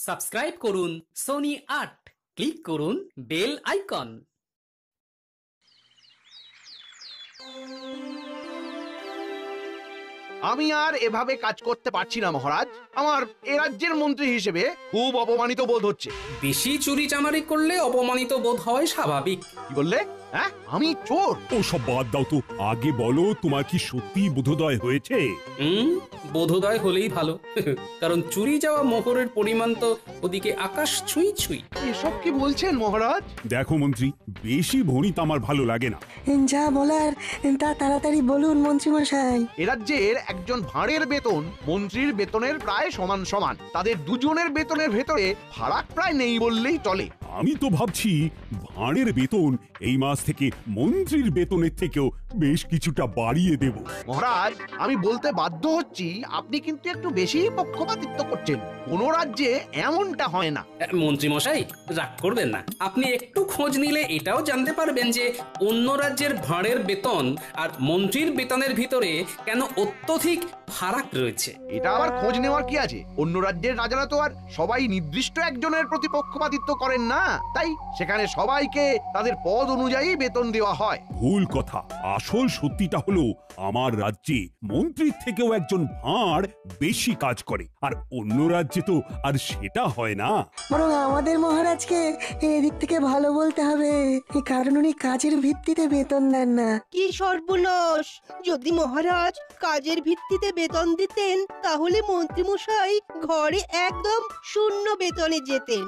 Subscribe করুন Sony ৮, click করুন bell icon. আমি আর এভাবে কাজ করতে পারছি না মহারাজ। আমার এ রাজ্যের মন্ত্রী হিসেবে খুব অপমানিত বোধ হচ্ছে। বেশি চুরি চামারি করলে অপমানিত বোধ হয় স্বাভাবিক। কি বললে? হ্যাঁ, আমি চোর? ও সব বাদ দাও তো, আগে বলো তোমার কি সত্যি বোধোদয় হয়েছে? বোধোদয় হলেই ভালো, কারণ চুরি যাওয়া মোহরের পরিমাণ তো ওদিকে আকাশ ছুঁই ছুঁই। এসব কি বলছেন মহারাজ? দেখো মন্ত্রী, বেশি ভণিত আমার ভালো লাগে না। যা বলার তা তাড়াতাড়ি বলুন মন্ত্রী মশাই। এ রাজ্যের একজন ভাঁড়ের বেতন মন্ত্রীর বেতনের প্রায় সমান সমান। তাদের দুজনের বেতনের ভেতরে ফারাক প্রায় নেই বললেই চলে। আমি তো ভাবছি ভাঁড়ের বেতন এই মাস থেকে মন্ত্রীর বেতনের থেকেও বেশ কিছুটা বাড়িয়ে দেব। মহারাজ, আমি বলতে বাধ্য হচ্ছি, আপনি কিন্তু একটু বেশি পক্ষপাতিত্ব করছেন। কোন রাজ্যে এমনটা হয় না। মন্ত্রী মশাই রাগ করবেন না, আপনি একটু খোঁজ নিলে এটাও জানতে পারবেন যে অন্য রাজ্যের ভাঁড়ের বেতন আর মন্ত্রীর বেতনের ভিতরে কেন অত্যধিক ফারাক রয়েছে। এটা আবার খোঁজ নেওয়ার কি আছে? অন্য রাজ্যের রাজারা তো আর সবাই নির্দিষ্ট একজনের প্রতি পক্ষপাতিত্ব করেন না, তাই সেখানে সবাইকে তাদের পদ অনুযায়ী বেতন দেওয়া হয়। ভুল কথা। আসল সত্যিটা হলো আমার রাজ্যে মন্ত্রীর থেকেও একজন ভাঁড় বেশি কাজ করে, আর অন্য রাজ্যে তো আর সেটা হয় না। বরং আমাদের মহারাজকে এদিক থেকে ভালো বলতে হবে, কারণ উনি কাজের ভিত্তিতে বেতন দেন না। কি সর্বনাশ! যদি মহারাজ কাজের ভিত্তিতে বেতন দিতেন তাহলে মন্ত্রীমশাই ঘরে একদম শূন্য বেতনে যেতেন।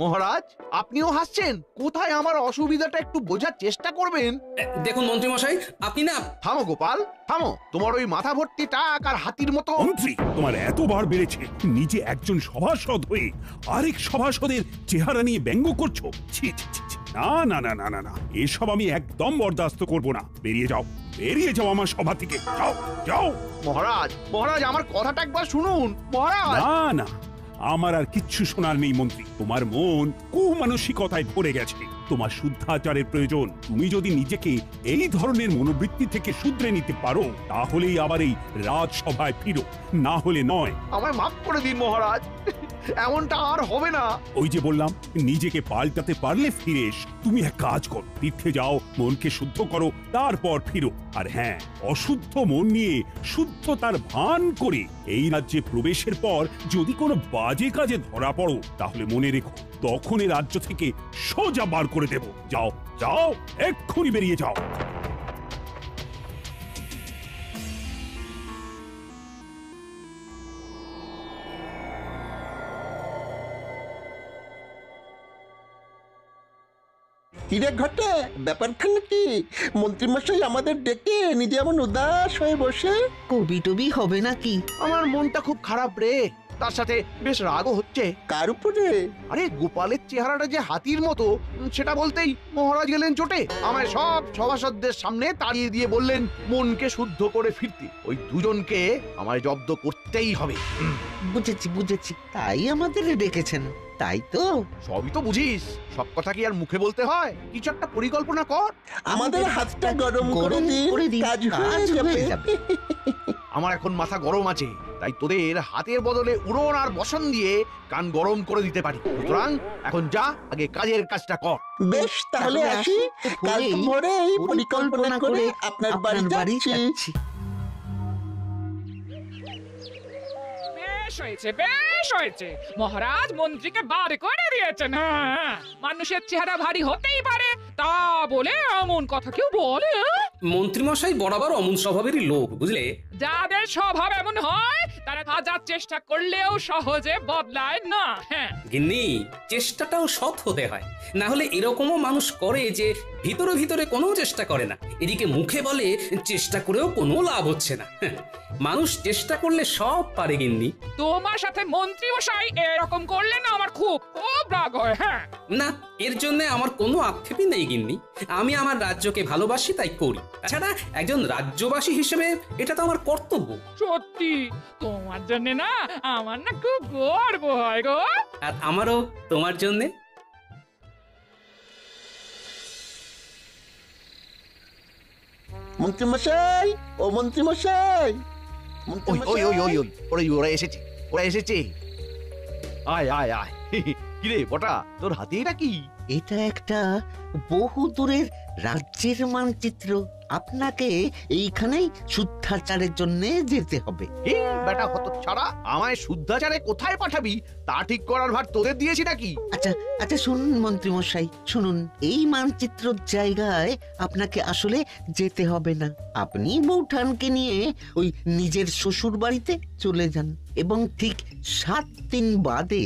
মহারাজ, আপনিও হাসছেন? কোথায় আমার অসুবিধাটা একটু বোঝার চেষ্টা করবেন। দেখুন মন্ত্রী মশাই, আপনি না। থামো গোপাল, থামো। তোমার ওই মাথা ভর্তি টাক আর হাতির মতো। মন্ত্রী, তোমার এতবার বেড়েছে, নিজে একজন সভাসদ হয়ে আরেক সভাসদের চেহারা নিয়ে ব্যঙ্গ করছো। ছি ছি ছি ছি। না না না না না না, এসব আমি একদম বরদাস্ত করব না। বেরিয়ে যাও, বেরিয়ে যাও আমার সভা থেকে। যাও যাও। মহারাজ, মহারাজ, আমার কথাটা একবার শুনুন মহারাজ। না না, আমার আর কিচ্ছু শোনার নেই মন্ত্রী। তোমার মন কুমানসিকতায় ভরে গেছে। তোমার শুদ্ধাচারের প্রয়োজন। তুমি যদি নিজেকে এই ধরনের মনোবৃত্তি থেকে শুধরে নিতে পারো, তাহলেই আবার এই রাজসভায় ফিরো, না হলে নয়। আমায় মাফ করে দিন মহারাজ, এমনটা আর হবে না। ওই যে বললাম, নিজেকে পাল্টাতে পারলে ফিরে এসো। তুমি এক কাজ করো, তীর্থে যাও, মনকে শুদ্ধ করো, তারপর ফিরো। আর হ্যাঁ, অশুদ্ধ মন নিয়ে শুদ্ধতার ভান করে এই রাজ্যে প্রবেশের পর যদি কোনো বাজে কাজে ধরা পড়ো, তাহলে মনে রেখো, তখন এই রাজ্য থেকে সোজা বার করে দেব। যাও যাও, এক্ষুনি বেরিয়ে যাও। কিরে ঘটে, ব্যাপারখানে কি? মন্ত্রীমশাই আমাদের ডেকে নিজে এমন উদাস হয়ে বসে। কবি টবি হবে নাকি? আমার মনটা খুব খারাপ রে, তার সাথে বেশ রাগও হচ্ছে। কার উপরে? আরে গোপালের চেহারাটা যে হাতির মতো, সেটা বলতেই মহারাজ গেলেন চোটে। আমায় সব সভাসদদের সামনে তাড়িয়ে দিয়ে বললেন মনকে শুদ্ধ করে ফিরতে। ওই দুজনকে আমায় জব্দ করতেই হবে। বুঝেছি বুঝেছি, তাই আমাদের ডেকেছেন, তাই তো? সবই তো বুঝিস, সব কথা কি আর মুখে বলতে হয়? কিছু একটা পরিকল্পনা কর। আমাদের হাতটা গরম করে দিন, কাজ হয়ে যাবে। আমার এখন মাথা গরম আছে, তাই তোদের হাতের বদলে উড়ন আর বসন দিয়ে কান গরম করে দিতে পারি। সুতরাং এখন যা, আগে কাজের কাজটা কর। বেশ, তাহলে আসি। কাল ভোরে এই পরিকল্পনা করে আপনার বাড়ি যাচ্ছি। বেশ হয়েছে, মহারাজ মন্ত্রীকে বার করে দিয়েছেন। হ্যাঁ, মানুষের চেহারা ভারী হতেই পারে, তা বলে এমন কথা কেউ বলে? মন্ত্রী মশাই বরাবর অমন স্বভাবেরই লোক, বুঝলে। যাদের স্বভাব এমন হয় তারা হাজার চেষ্টা করলেও সহজে বদলায় না। হ্যাঁ গিন্নি, চেষ্টাটাও সৎ হতে হয়, না হলে এরকমও মানুষ করে যে ভিতরে ভিতরে কোনো চেষ্টা করে না, এদিকে মুখে বলে চেষ্টা করেও কোনো লাভ হচ্ছে না। মানুষ চেষ্টা করলে সব পারে গিন্নি। তোমার সাথে মন্ত্রী মশাই এরকম করলে না আমার খুব খুব রাগ হয়। হ্যাঁ না, এর জন্য আমার কোনো আক্ষেপই নেই গিন্নি। আমি আমার রাজ্যকে ভালোবাসি, তাই করি। তাছাড়া একজন রাজ্যবাসী হিসেবে এটা তো আমার কর্তব্য। সত্যি তোমার জন্য না আমার না খুব গর্ব হয় গো। আর আমারও তোমার জন্যে। মন্ত্রীমশাই, ও মন্ত্রীমশাই, ওই ওই ওই ওই ওই ওরা এসেছে, ওরা এসেছে। আয় আয় আয়। কিরে বটা, তোর হাতে এটা কি? এটা একটা বহু দূরের রাজ্যের মানচিত্র। আপনাকে এইখানেই শুদ্ধাচারের জন্য যেতে হবে। এই বেটা হতচ্ছাড়া, আমায় শুদ্ধাচারে কোথায় পাঠাবি তা ঠিক করার ভার তোদের দিয়েছি নাকি? আচ্ছা আচ্ছা, শুনুন মন্ত্রী মশাই, শুনুন। এই মানচিত্রর জায়গায় আপনাকে আসলে যেতে হবে না। আপনি বৌঠানকে নিয়ে ওই নিজের শ্বশুর বাড়িতে চলে যান এবং ঠিক 7 দিন বাদে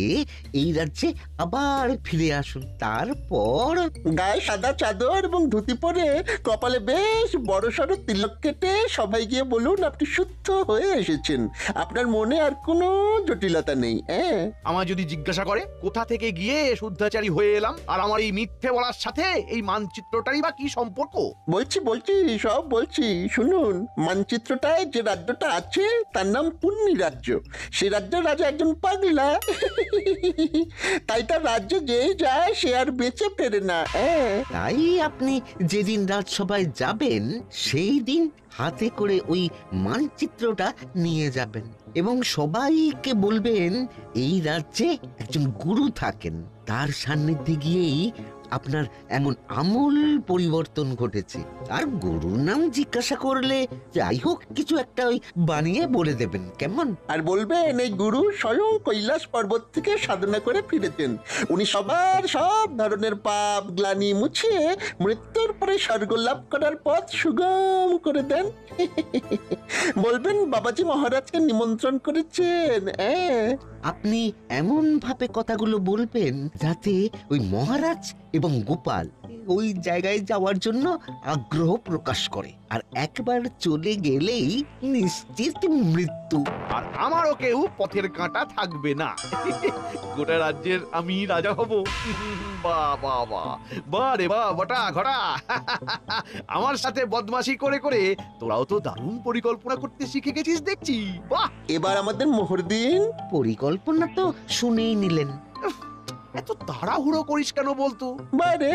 এই রাজ্যে আবার ফিরে আসুন। তারপর গায়ে সাদা চাদর এবং ধুতি পরে কপালে বেশ বড় সড়ো তিলক কেটে সবাই গিয়ে বলুন আপনি শুদ্ধ হয়ে এসেছেন। আপনার মনে আর কোনো জটিলতা নেই। আমার যদি জিজ্ঞাসা করে কোথা থেকে গিয়ে শুদ্ধাচারী হয়ে এলাম, আর আমার এই মিথ্যে বলার সাথে এই মানচিত্রটারই বা কি সম্পর্ক? বলছি সব বলছি, শুনুন। মানচিত্রটায় যে রাজ্যটা আছে তার নাম পুণ্যি রাজ্য। সে রাজ্যের রাজা একজন পাগলা, তাই তার রাজ্যে যে যায় সে আর বেঁচে ফেরে না। তাই আপনি যেদিন রাজসভায় যাবেন সেই দিন হাতে করে ওই মানচিত্রটা নিয়ে যাবেন এবং সবাইকে বলবেন এই রাজ্যে একজন গুরু থাকেন, তার সান্নিধ্যে গিয়েই আপনার এমন আমূল পরিবর্তন ঘটেছে। আর গুরুর নাম জিজ্ঞাসা করলে যাই হোক কিছু একটা ওই বানিয়ে বলে দেবেন, কেমন? আর বলবেন এই গুরু স্বয়ং কৈলাস পর্বত থেকে সাধনা করে ফিরেছেন। উনি সবার সব ধরনের পাপ গ্লানি মুছিয়ে মৃত্যুর পরে স্বর্গ লাভ করার পথ সুগম করে দেন। বলবেন বাবাজি মহারাজকে নিমন্ত্রণ করেছেন। আপনি এমন ভাবে কথাগুলো বলবেন যাতে ওই মহারাজ এবং গোপাল ওই জায়গায় যাওয়ার জন্য আগ্রহ প্রকাশ করে, আর একবার চলে গেলেই নিশ্চিত মৃত্যু। আর আমারও কেউ পথের কাঁটা থাকবে না। গোটা রাজ্যের আমি রাজা হব। বাহ বাহ বাহ, বাহ রে বাহ বটা ঘটা। আমার সাথে বদমাশি করে করে তোরাও তো দারুণ পরিকল্পনা করতে শিখে গেছিস দেখছি। বাহ, এবার আমাদের মোহর দিন। পরিকল্পনা তো শুনেই নিলেন। এত তাড়াহুড়ো করিস কেন বলতো? বাইরে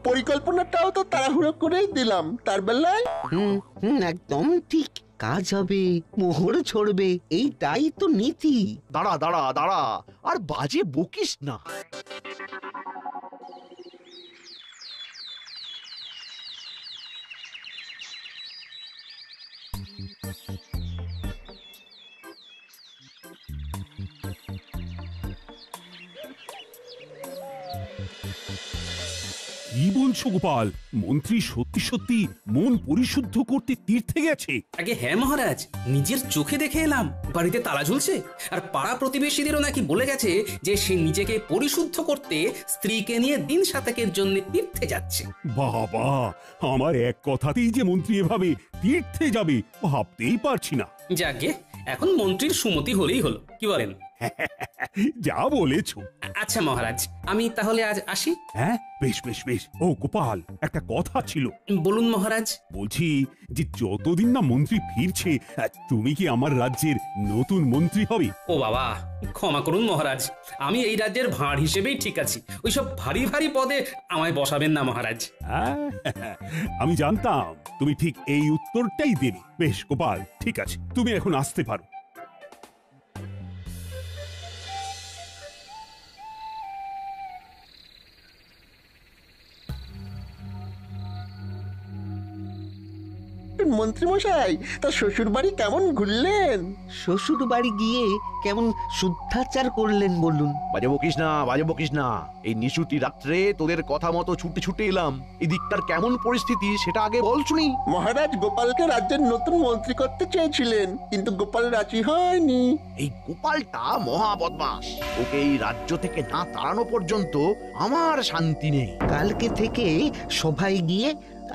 পরিকল্পনাটাও তো তাড়াহুড়ো করেই দিলাম তার বেলায়। একদম ঠিক। কাজ হবে, মোহর ছড়বে, এইটাই তো নীতি। দাঁড়া দাঁড়া দাঁড়া, আর বাজে বকিস না। কি বলছো গোপাল? মন্ত্রী সত্যি সত্যি মন পরিশুদ্ধ করতে তীর্থে গেছে? আগে হ্যাঁ মহারাজ, নিজের চোখে দেখে এলাম। বাড়িতে তালা ঝুলছে, আর পাড়া প্রতিবেশীদেরও নাকি বলে গেছে যে সে নিজেকে পরিশুদ্ধ করতে স্ত্রীকে নিয়ে দিন সাতেকের জন্য তীর্থে যাচ্ছে। বাবা, আমার এক কথাতেই যে মন্ত্রী এভাবে তীর্থে যাবে ভাবতেই পারছি না। যাকে এখন মন্ত্রীর সুমতি হলেই হলো, কি বলেন? যা বলেছো। আচ্ছা মহারাজ, আমি তাহলে আজ আসি। হ্যাঁ, বেশ বেশ বেশ। ও গোপাল, একটা কথা ছিল। বলুন মহারাজ। বলছি যে যতদিন না মন্ত্রী ফিরছে তুমি কি আমার রাজ্যের নতুন মন্ত্রী হবে? ও বাবা, ক্ষমা করুন মহারাজ, আমি এই রাজ্যের ভাঁড় হিসেবেই ঠিক আছি। ওইসব ভারী ভারী পদে আমায় বসাবেন না মহারাজ। আমি জানতাম তুমি ঠিক এই উত্তরটাই দেবে। বেশ গোপাল, ঠিক আছে, তুমি এখন আসতে পারো। মন্ত্রী মশাই, তার শ্বশুর বাড়ি কেমন ঘুরলেন? শ্বশুর বাড়ি গিয়ে কেমন শুদ্ধাচার করলেন বলুন? বাজে বকিস না, বাজে বকিস না। এই নিশুতি রাত্রে তোদের কথা মতো ছুটে ছুটে এলাম। এদিকটার কেমন পরিস্থিতি সেটা আগে বল শুনি। মহারাজ গোপালকে রাজ্যের নতুন মন্ত্রী করতে চেয়েছিলেন, কিন্তু গোপাল রাজি হয়নি। এই গোপালটা মহা বদমাশ। ওকে এই রাজ্য থেকে না তাড়ানো পর্যন্ত আমার শান্তি নেই। কালকে থেকে সবাই গিয়ে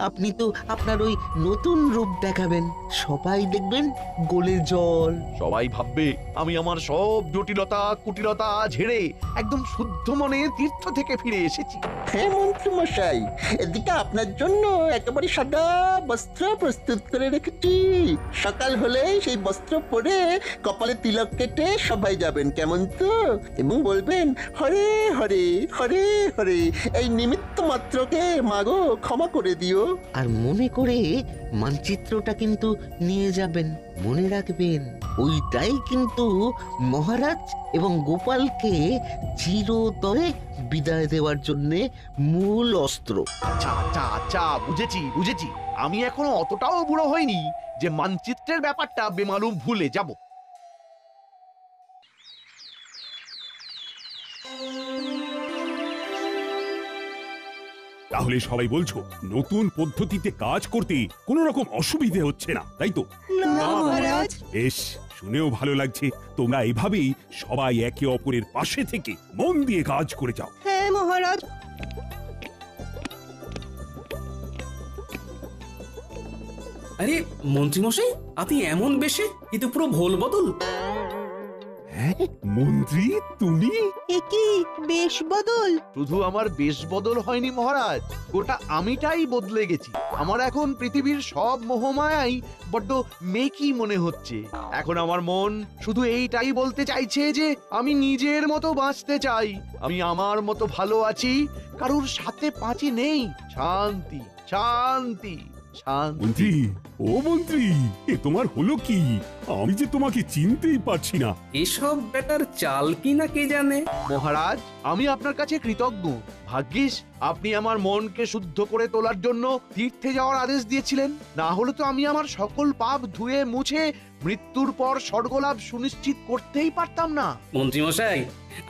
আপনি তো আপনার ওই নতুন রূপ দেখাবেন, সবাই দেখবেন গোলে জল। সবাই ভাববে আমি আমার সব জটিলতা কুটিলতা ঝেড়ে একদম শুদ্ধ মনে তীর্থ থেকে ফিরে এসেছি। হ্যাঁ মন্ত্রী মশাই, এদিকে আপনার জন্য একেবারে সাদা বস্ত্র প্রস্তুত করে রেখেছি। সকাল হলে সেই বস্ত্র পরে কপালে তিলক কেটে সবাই যাবেন, কেমন তো? এবং বলবেন হরে হরে হরে হরে। এই নিমিত্ত মাত্রকে মাগো ক্ষমা করে দিও। আর মনে করে মানচিত্রটা কিন্তু নিয়ে যাবেন। মনে রাখবেন, ওইটাই কিন্তু মহারাজ এবং গোপালকে চিরতরে বিদায় দেওয়ার জন্যে মূল অস্ত্র। আচ্ছা আচ্ছা আচ্ছা, বুঝেছি বুঝেছি। আমি এখনো অতটাও বুড়ো হইনি যে মানচিত্রের ব্যাপারটা বেমালুম ভুলে যাব। তাহলে সবাই বলছো নতুন পদ্ধতিতে কাজ করতে কোনো রকম অসুবিধে হচ্ছে না, তাই তো? না মহারাজ। বেশ, শুনেও ভালো লাগছে। তোমরা এভাবেই সবাই একে অপরের পাশে থেকে মন দিয়ে কাজ করে যাও। হ্যাঁ মহারাজ। আরে মন্ত্রীমশাই, আপনি এমন বেশে, কিন্তু পুরো ভোল বদল। হ্যাঁ মন্ত্রী, তুমি? এ কি বেশ বদল? শুধু আমার বেশ বদল হয়নি মহারাজ, গোটা আমিটাই বদলে গেছি। আমার এখন পৃথিবীর সব মোহমায়াই বড্ড মেকি মনে হচ্ছে। এখন আমার মন শুধু এইটাই বলতে চাইছে যে আমি নিজের মতো বাঁচতে চাই। আমি আমার মতো ভালো আছি, কারুর সাথে পাঁচি নেই। শান্তি শান্তি শান্তি। মন্ত্রী, ও মন্ত্রী, এ তোমার হলো কি? আমি যে তোমাকে চিনতেই পারছি না। এসব ব্যাটার চাল কি না কে জানে। মহারাজ, আমি আপনার কাছে কৃতজ্ঞ। ভাগ্যিস আপনি আমার মনকে শুদ্ধ করে তোলার জন্য তীর্থে যাওয়ার আদেশ দিয়েছিলেন। না হলে তো আমি আমার সকল পাপ ধুয়ে মুছে মৃত্যুর পর স্বর্গলাভ সুনিশ্চিত করতেই পারতাম না। মন্ত্রীমশাই,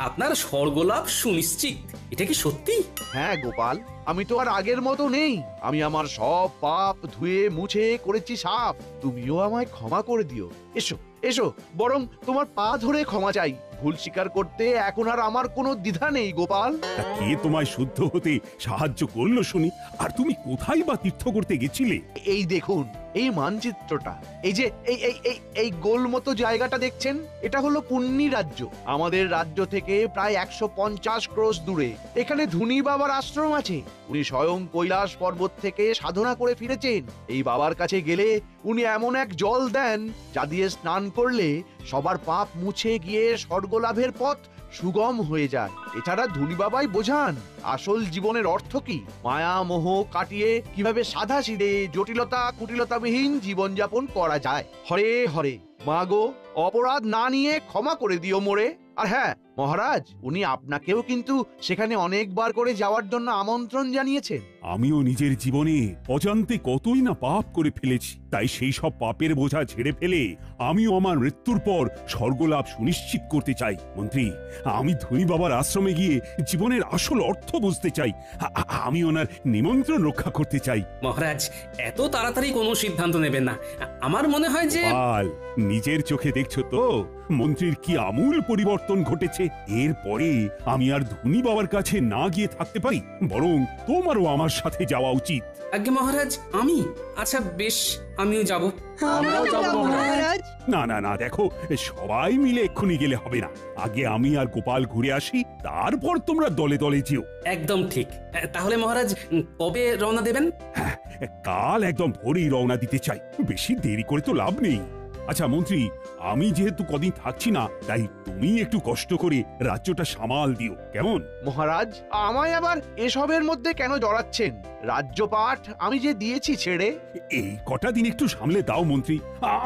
আপনার স্বর্গলাভ সুনিশ্চিত, এটা কি সত্যি? হ্যাঁ গোপাল, আমি তো আর আগের মতো নেই। আমি আমার সব পাপ ধুয়ে মুছে করেছি সাফ। তুমিও আমায় ক্ষমা করে দিও। এসো এসো, বরং তোমার পা ধরে ক্ষমা চাই। ভুল স্বীকার করতে এখন আর আমার কোনো দ্বিধা নেই গোপাল। তা কে তোমায় শুদ্ধ হতে সাহায্য করলো শুনি? আর তুমি কোথায় বা তীর্থ করতে গেছিলে? এই দেখুন, এই মানচিত্রটা, এই যে এই এই এই এই গোল মতো জায়গাটা দেখছেন, এটা হলো পুণ্যি রাজ্য। আমাদের রাজ্য থেকে প্রায় 150 ক্রোশ দূরে এখানে ধুনি বাবার আশ্রম আছে। উনি স্বয়ং কৈলাস পর্বত থেকে সাধনা করে ফিরেছেন। এই বাবার কাছে গেলে উনি এমন এক জল দেন, যা দিয়ে স্নান করলে সবার পাপ মুছে গিয়ে স্বর্গলাভের পথ সুগম হয়ে যায়। এছাড়া ধুনি বাবাই বোঝান আসল জীবনের অর্থ কি, মায়া মোহ কাটিয়ে কিভাবে সাদা সিধে জটিলতা কুটিলতাবিহীন জীবনযাপন করা যায়। হরে হরে। মাগো, অপরাধ না নিয়ে ক্ষমা করে দিও মোরে। আর হ্যাঁ মহারাজ, উনি আপনাকেও কিন্তু সেখানে অনেকবার করে যাওয়ার জন্য আমন্ত্রণ জানিয়েছেন। আমিও নিজের জীবনে অজান্তে কতই না পাপ করে ফেলেছি। তাই সেই সব পাপের বোঝা ঝেড়ে ফেলে আমিও আমার মৃত্যুর পর স্বর্গলাভ সুনিশ্চিত করতে চাই। মন্ত্রী, আমি ধনী বাবার আশ্রমে গিয়ে জীবনের আসল অর্থ বুঝতে চাই। আমি ওনার নিমন্ত্রণ রক্ষা করতে চাই। মহারাজ, এত তাড়াতাড়ি কোনো সিদ্ধান্ত নেবেন না। আমার মনে হয় যে পাল, নিজের চোখে দেখছো তো মন্ত্রীর কি আমূল পরিবর্তন ঘটেছে। এরপরে আমি আর ধনী বাবার কাছে না গিয়ে থাকতে পারি, বরং তোমারও আমার সাথে যাওয়া উচিত। আজ্ঞে মহারাজ, আমি? আচ্ছা বেশ, আমিও যাব। আমরাও যাব মহারাজ। না না না, দেখো, সবাই মিলে এক্ষুনি গেলে হবে না। আগে আমি আর গোপাল ঘুরে আসি, তারপর তোমরা দলে দলে যেও। একদম ঠিক। তাহলে মহারাজ, কবে রওনা দেবেন? হ্যাঁ, কাল একদম ভোরেই রওনা দিতে চাই। বেশি দেরি করে তো লাভ নেই। আচ্ছা মন্ত্রী, আমি যেহেতু কদিন থাকছি না, তাই তুমি একটু কষ্ট করে রাজ্যটা সামাল দিও, কেমন? মহারাজ, আমায় আবার এসবের মধ্যে কেন জড়াচ্ছেন? রাজ্যপাঠ আমি যে দিয়েছি ছেড়ে। এই কটা দিন একটু সামলে দাও মন্ত্রী,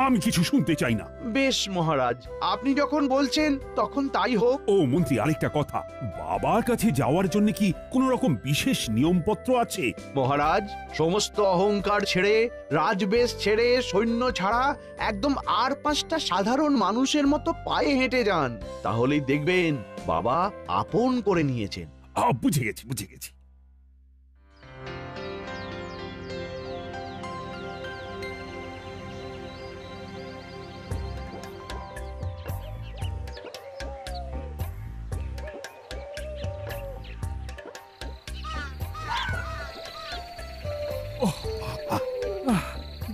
আমি কিছু শুনতে চাই না। বেশ মহারাজ, আপনি যখন বলছেন তখন তাই হোক। ও মন্ত্রী, আরেকটা কথা, বাবার কাছে যাওয়ার জন্য কি কোনো রকম বিশেষ নিয়মপত্র আছে? মহারাজ, সমস্ত অহংকার ছেড়ে, রাজবেশ ছেড়ে, সৈন্য ছাড়া একদম আর 5টা সাধারণ মানুষের মতো পায়ে হেঁটে যান, তাহলেই দেখবেন বাবা আপন করে নিয়েছেন। বুঝে গেছি বুঝে গেছি।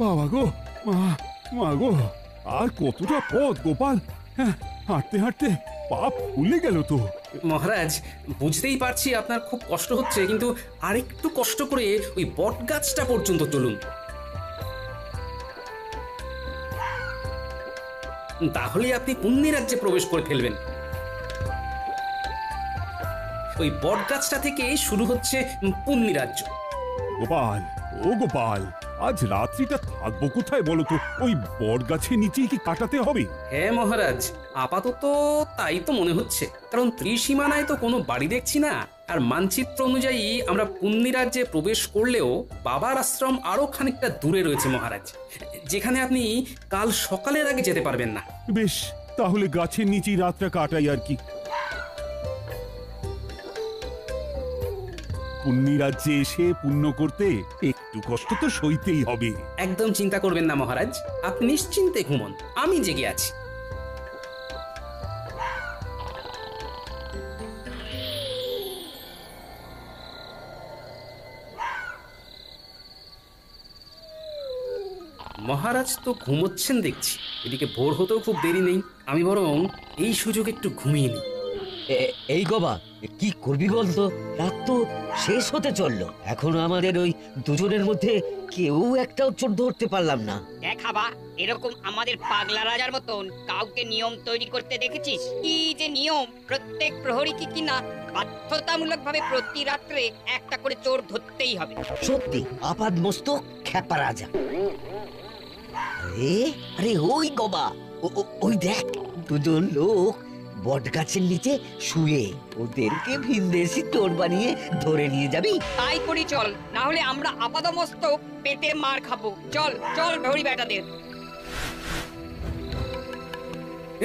বাবা গো, মা গো, আর কতটা পথ গোপাল। হ্যাঁ, হাঁটতে হাঁটতে পা ফুলে গেল তো। মহারাজ, বুঝতেই পারছি আপনার খুব কষ্ট হচ্ছে, কিন্তু আরেকটু কষ্ট করে ওই বট গাছটা পর্যন্ত চলুন। তাহলে আপনি পুণ্যি রাজ্যে প্রবেশ করে ফেলবেন। ওই বট গাছটা থেকে শুরু হচ্ছে পুণ্যি রাজ্য। গোপাল, ও ও গোপাল, আজ রাত্রিটা থাকবো কোথায় বলো তো? ওই বট গাছের নিচেই কি কাটাতে হবে? হ্যাঁ মহারাজ, আপাতত তাই তো মনে হচ্ছে, কারণ ত্রিসীমানায় তো কোনো বাড়ি দেখছি না। আর মানচিত্র অনুযায়ী আমরা পুণ্যি রাজ্যে প্রবেশ করলেও বাবার আশ্রম আরো খানিকটা দূরে রয়েছে মহারাজ, যেখানে আপনি কাল সকালের আগে যেতে পারবেন না। বেশ, তাহলে গাছের নিচেই রাতটা কাটাই আর কি। পুণ্যি রাজ্যে এসে পুণ্য করতে একটু কষ্ট তো সইতেই হবে। একদম চিন্তা করবেন না মহারাজ, আপনি নিশ্চিন্তে ঘুমন, আমি জেগে আছি। মহারাজ তো ঘুমোচ্ছেন দেখছি, এদিকে ভোর হতেও খুব দেরি নেই, আমি বরং এই সুযোগ একটু ঘুমিয়ে নিই। এই গবা, কি করবি বলতো? রাত তো শেষ হতে চললো, এখনো আমাদের ওই দুজনের মধ্যে কেউ একটাও চোর ধরতে পারলাম না। দেখাবা, এরকম আমাদের পাগলা রাজার মতন কাউকে নিয়ম তৈরি করতে দেখেছিস? কি যে নিয়ম, প্রত্যেক প্রহরীকে কিনা বাধ্যতামূলকভাবে প্রতি রাত্রে একটা করে চোর ধরতেই হবে। সত্যি আপাদ মস্তক খ্যাপা রাজা। আরে ওই গবা, ওই দেখ, দুজন লোক বট গাছের নিচে শুয়ে, ওদেরকে ভিনদেশি চোর বানিয়ে ধরে নিয়ে যাবি? তাই করি চল, না হলে আমরা আপাদমস্তক পেটে মার খাবো। চল চল ভৌরি বেটাদের।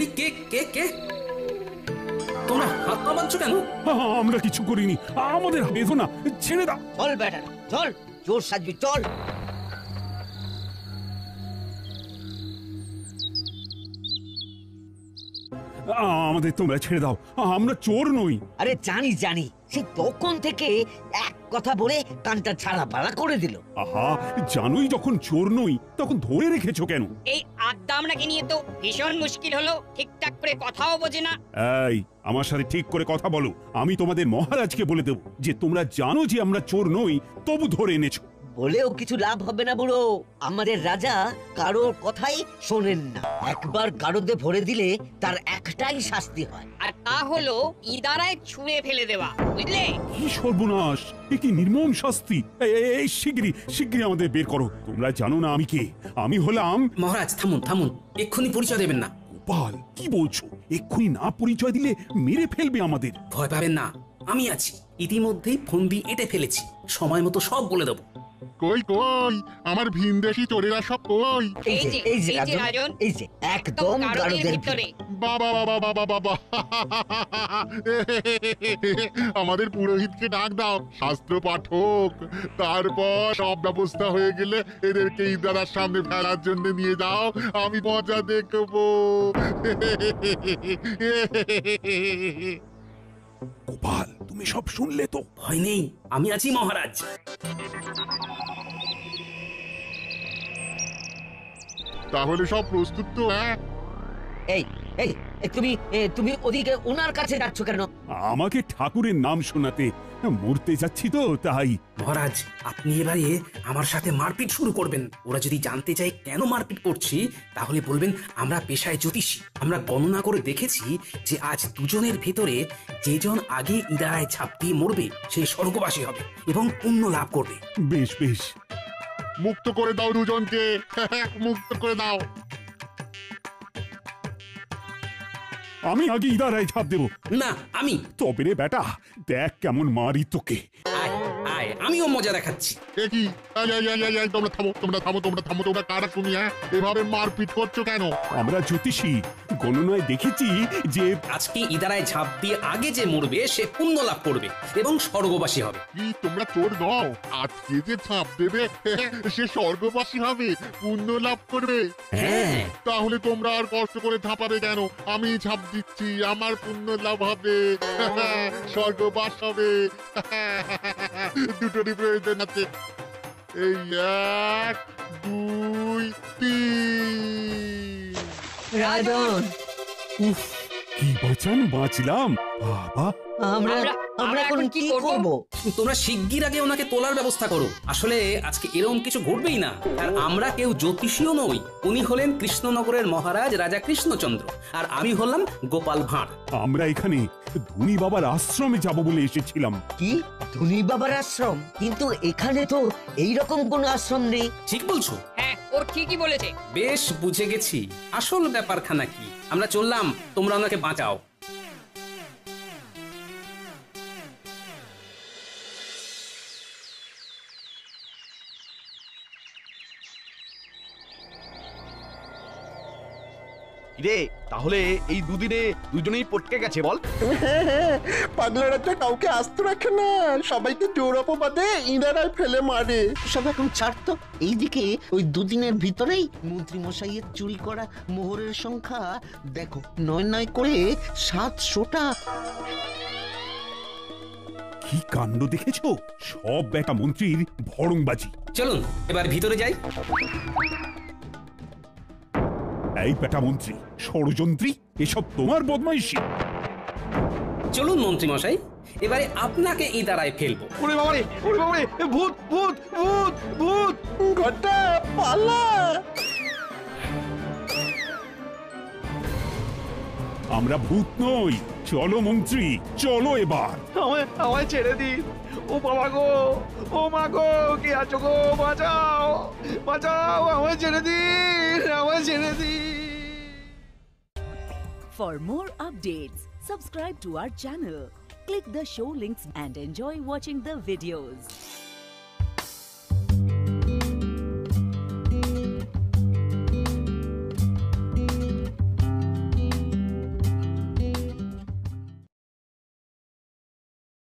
এই কে কে কে তোমরা হাত পা বাঁধছো কেন? আমরা কিছু করিনি, আমাদের বেঁধো না, ছেড়ে দাও। চল বেটা, চল, চোর সাজবি, চল। আমাদের তোমরা ছেড়ে দাও, আমরা চোর নই। আরে জানি জানি, সে তখন থেকে এক কথা বলে কানটা ছাড়া পাড়া করে দিল। আহা, জানোই যখন চোর নই তখন ধরে রেখেছো কেন? এই আড্ডা আপনাকে নিয়ে তো ভীষণ মুশকিল হলো, ঠিকঠাক করে কথাও বোঝে না। এই, আমার সাথে ঠিক করে কথা বলো। আমি তোমাদের মহারাজকে বলে দেব যে তোমরা জানো যে আমরা চোর নই, তবু ধরে এনেছো। বলেও কিছু লাভ হবে না বুড়ো, আমাদের রাজা কারোর কথাই শোনেন না। একবার গারদে ভরে দিলে তার একটাই শাস্তি হয়, আর তা হলো ইদারায় ছুঁড়ে ফেলে দেওয়া, বুঝলে? কি সর্বনাশ, এ কি নির্মম শাস্তি! এই শিগগিরই শিগগিরই আমাদের বের করো। তোমরা জানো না আমি কে? আমি হলাম... মহারাজ থামুন থামুন, এক্ষুনি পরিচয় দেবেন না। গোপাল, কি বলছো? এক্ষুনি না পরিচয় দিলে মেরে ফেলবে আমাদের। ভয় পাবেন না, আমি আছি। ইতিমধ্যেই ফন্দি এঁটে ফেলেছি, সময় মতো সব বলে দেবো। কই কই আমার ভিনদেশি চোরেরা সব কই? এই যে রাজন, এই যে একদম গারদের ভিতরে। বাবা বাবা বাবা বাবা, আমাদের পুরোহিতকে ডাক দাও, শাস্ত্র পাঠক। তারপর সব ব্যবস্থা হয়ে গেলে এদেরকে ইদারার সামনে ফেলার জন্য নিয়ে যাও, আমি মজা দেখবো। গোপাল, তুমি সব শুনলে তো? ভয় নেই, আমি আছি মহারাজ। তাহলে সব প্রস্তুত তো? এই এই তুমি তুমি ওদিকে ওনার কাছে যাচ্ছ কেন? আমাকে ঠাকুরের নাম শোনাতে, মরতে যাচ্ছি তো তাই। মহারাজ, আপনি এবারে আমার সাথে মারপিট শুরু করবেন। ওরা যদি জানতে চায় কেন মারপিট করছি, তাহলে বলবেন আমরা পেশায় জ্যোতিষী। আমরা গণনা করে দেখেছি যে আজ দুজনের ভেতরে যেজন আগে ইদারায় ঝাঁপ দিয়ে মরবে সেই স্বর্গবাসী হবে এবং পুণ্য লাভ করবে। বেশ বেশ, মুক্ত করে দাও দুজনকে, মুক্ত করে দাও। আমি আগে ইদারায় ঝাঁপ দেবো। না, আমি। তবে রে বেটা, দেখ কেমন মারি তোকে। আয় আয়, আমিও মজা দেখাচ্ছি। কি তোমরা থামো, তোমরা থামো, তোমরা থামো, তোমরা কারা তুমি? এভাবে মারপিট করছো কেন? আমরা জ্যোতিষী, গণনায় দেখেছি যে আজকে ইদারায় ঝাঁপ দিয়ে আগে যে মরবে সে পুণ্য লাভ করবে এবং স্বর্গবাসী হবে। কি তোমরা চোর নও? আজকে যে ঝাঁপ দেবে সে স্বর্গবাসী হবে, পুণ্য লাভ করবে। হ্যাঁ, তাহলে তোমরা আর কষ্ট করে ঝাঁপাবে কেন? আমি ঝাঁপ দিচ্ছি, আমার পুণ্য লাভ হবে, স্বর্গবাস হবে। দুটোরই প্রয়োজন আছে। এই 1 2 3। রাজন, উফ, কি বাঁচান বাঁচলাম বাবা। আমরা এখন কি করব? তোমরা শিগগির আগে ওনাকে তোলার ব্যবস্থা করো। আসলে আজকে এরকম কিছু ঘটবেই না। আর আমরা কেউ জ্যোতিষীও নই। উনি হলেন কৃষ্ণনগরের মহারাজ রাজা কৃষ্ণচন্দ্র, আর আমি হলাম গোপাল ভাঁড়। আমরা এখানে ধনী বাবার আশ্রমে যাব বলে এসেছিলাম। কি ধনী বাবার আশ্রম? কিন্তু এখানে তো এইরকম কোন আশ্রম নেই। ঠিক বলছো? হ্যাঁ ও ঠিকই বলেছে। বেশ বুঝে গেছি আসল ব্যাপারখানা কি। আমরা চললাম, তোমরা ওনাকে বাঁচাও। রে তাহলে এই দুদিনে দুজনেই পটকে গেছে বল? পাগলা রাজা কাউকে আস্ত রাখে না, সবাইকে জোর অপবাদে ইনারাই ফেলে মারে। সব এখন ছাড়তো। এইদিকে ওই দুদিনের ভিতরেই মন্ত্রী মশাইয়ের চুরি করা মোহরের সংখ্যা দেখো, 9 করে 700টা। কি কাণ্ড দেখেছো? সব বেটা মন্ত্রীর ভড়ংবাজি। চলুন এবার ভিতরে যাই। এই বেটা মন্ত্রী, ষড়যন্ত্রী, এসব তোমার বদমাইশি। চলুন মন্ত্রী মশাই, এবারে আপনাকে ইদারায় ফেলবো। ওরে বাবারে, ওরে বাবারে, ভূত ভূত ভূত ভূত! ঘটা পালা! আমরা ভূত নই। চলো মন্ত্রী, চলো এবার। আমায় ছেড়ে দিন। ও বাবা গো, ও মা গো, কে আছো গো? বাঁচাও, বাঁচাও, আমায় ছেড়ে দিন, আমায় ছেড়ে দিন। For more updates, subscribe to our channel, click the show links and enjoy watching the videos.